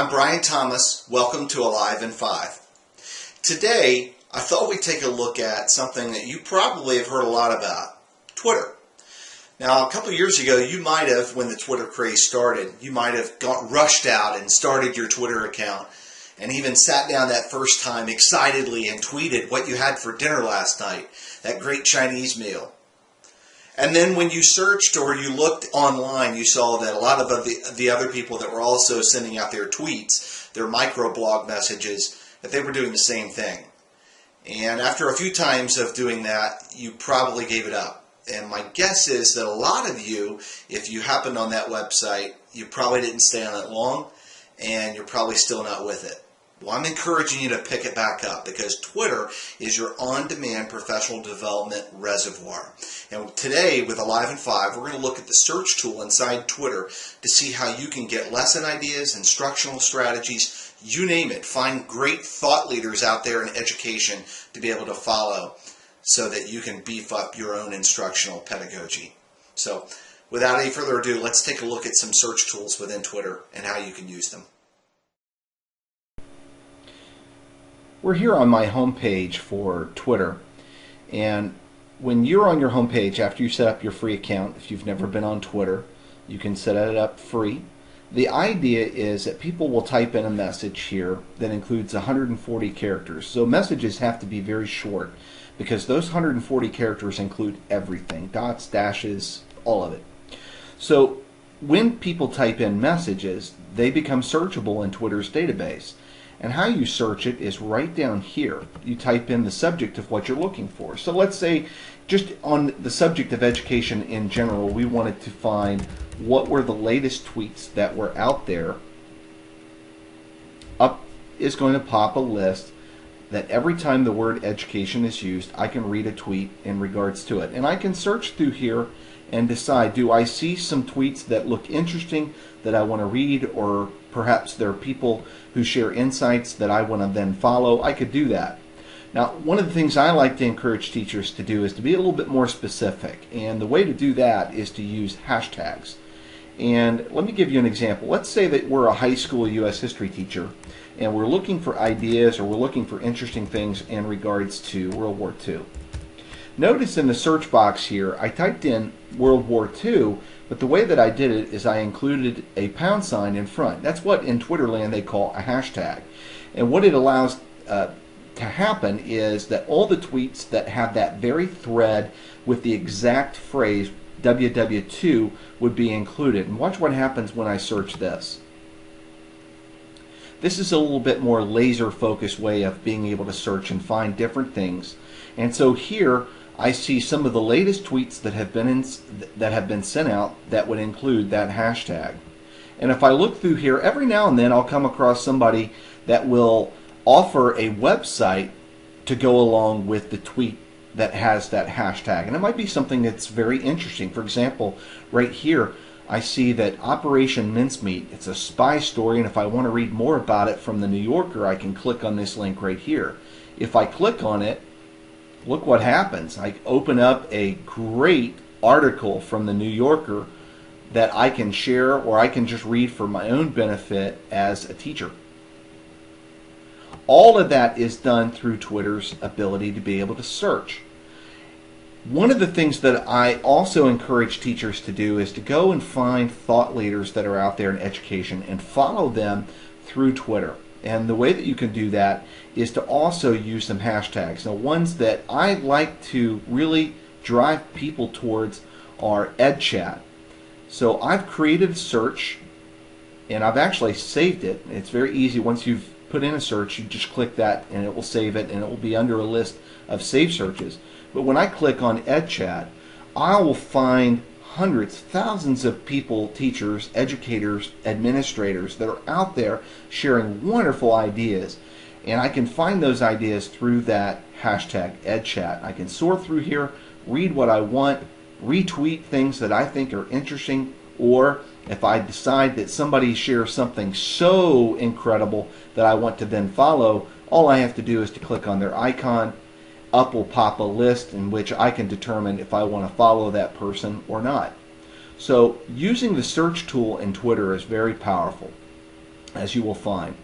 I'm Brian Thomas. Welcome to Alive in 5. Today, I thought we'd take a look at something that you probably have heard a lot about, Twitter. Now, a couple of years ago, you might have, when the Twitter craze started, you might have rushed out and started your Twitter account and even sat down that first time excitedly and tweeted what you had for dinner last night, that great Chinese meal. And then when you searched or you looked online, you saw that a lot of the other people that were also sending out their tweets, their microblog messages, that they were doing the same thing. And after a few times of doing that, you probably gave it up. And my guess is that a lot of you, if you happened on that website, you probably didn't stay on it long, and you're probably still not with it. Well, I'm encouraging you to pick it back up because Twitter is your on-demand professional development reservoir. And today, with Alive in 5, we're going to look at the search tool inside Twitter to see how you can get lesson ideas, instructional strategies, you name it. Find great thought leaders out there in education to be able to follow so that you can beef up your own instructional pedagogy. So, without any further ado, let's take a look at some search tools within Twitter and how you can use them. We're here on my homepage for Twitter, and when you're on your homepage after you set up your free account, if you've never been on Twitter, you can set it up free. The idea is that people will type in a message here that includes 140 characters. So messages have to be very short because those 140 characters include everything, dots, dashes, all of it. So when people type in messages, they become searchable in Twitter's database. And how you search it is right down here. You type in the subject of what you're looking for. So let's say, just on the subject of education in general, we wanted to find what were the latest tweets that were out there. Up is going to pop a list that every time the word education is used, I can read a tweet in regards to it. And I can search through here and decide, do I see some tweets that look interesting that I want to read, or perhaps there are people who share insights that I want to then follow. I could do that. Now, one of the things I like to encourage teachers to do is to be a little bit more specific, and the way to do that is to use hashtags. And let me give you an example. Let's say that we're a high school U.S. history teacher and we're looking for ideas, or we're looking for interesting things in regards to World War II. Notice in the search box here, I typed in World War II, but the way that I did it is I included a pound sign in front. That's what in Twitterland they call a hashtag. And what it allows to happen is that all the tweets that have that very thread with the exact phrase WW2 would be included. And watch what happens when I search this. This is a little bit more laser focused way of being able to search and find different things. And so here I see some of the latest tweets that have been sent out that would include that hashtag. And if I look through here, every now and then I'll come across somebody that will offer a website to go along with the tweet that has that hashtag. And it might be something that's very interesting. For example, right here I see that Operation Mincemeat, it's a spy story, and if I want to read more about it from the New Yorker, I can click on this link right here. If I click on it, look what happens. I open up a great article from the New Yorker that I can share, or I can just read for my own benefit as a teacher. All of that is done through Twitter's ability to be able to search. One of the things that I also encourage teachers to do is to go and find thought leaders that are out there in education and follow them through Twitter. And the way that you can do that is to also use some hashtags. Now, ones that I like to really drive people towards are EdChat. So I've created a search, and I've actually saved it. It's very easy. Once you've put in a search, you just click that and it will save it, and it will be under a list of saved searches. But when I click on EdChat, I will find hundreds, thousands of people, teachers, educators, administrators that are out there sharing wonderful ideas. And I can find those ideas through that hashtag EdChat. I can sort through here, read what I want, retweet things that I think are interesting, or if I decide that somebody shares something so incredible that I want to then follow, all I have to do is to click on their icon. Up will pop a list in which I can determine if I want to follow that person or not. So using the search tool in Twitter is very powerful. as you will find.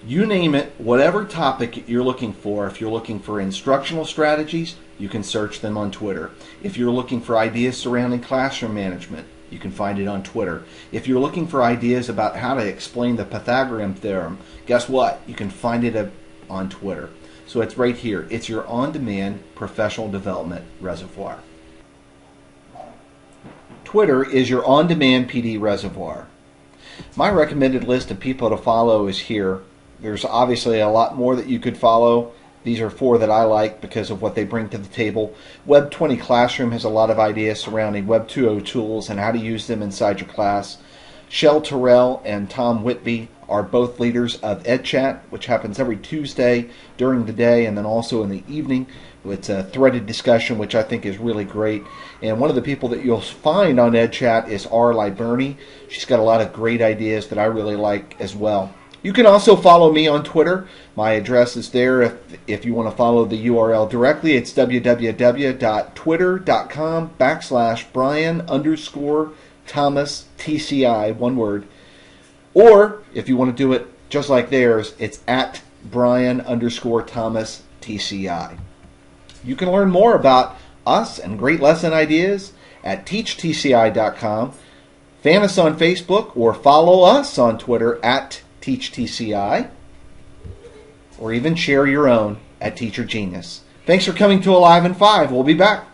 You name it, whatever topic you're looking for. If you're looking for instructional strategies, you can search them on Twitter. If you're looking for ideas surrounding classroom management, you can find it on Twitter. If you're looking for ideas about how to explain the Pythagorean theorem, guess what? You can find it on Twitter. So it's right here. It's your on-demand professional development reservoir. Twitter is your on-demand PD reservoir. My recommended list of people to follow is here. There's obviously a lot more that you could follow. These are 4 that I like because of what they bring to the table. Web 20 Classroom has a lot of ideas surrounding Web 2.0 tools and how to use them inside your class. Shel Terrell and Tom Whitby are both leaders of EdChat, which happens every Tuesday during the day and then also in the evening. It's a threaded discussion, which I think is really great. And one of the people that you'll find on EdChat is R. Liburni. She's got a lot of great ideas that I really like as well. You can also follow me on Twitter. My address is there if you want to follow the URL directly. It's www.twitter.com/Brian_Thomas TCI, one word. Or if you want to do it just like theirs, it's at Brian_Thomas TCI. You can learn more about us and great lesson ideas at teachtci.com. Fan us on Facebook or follow us on Twitter at TeachTCI, or even share your own at Teacher Genius. Thanks for coming to Alive in 5. We'll be back.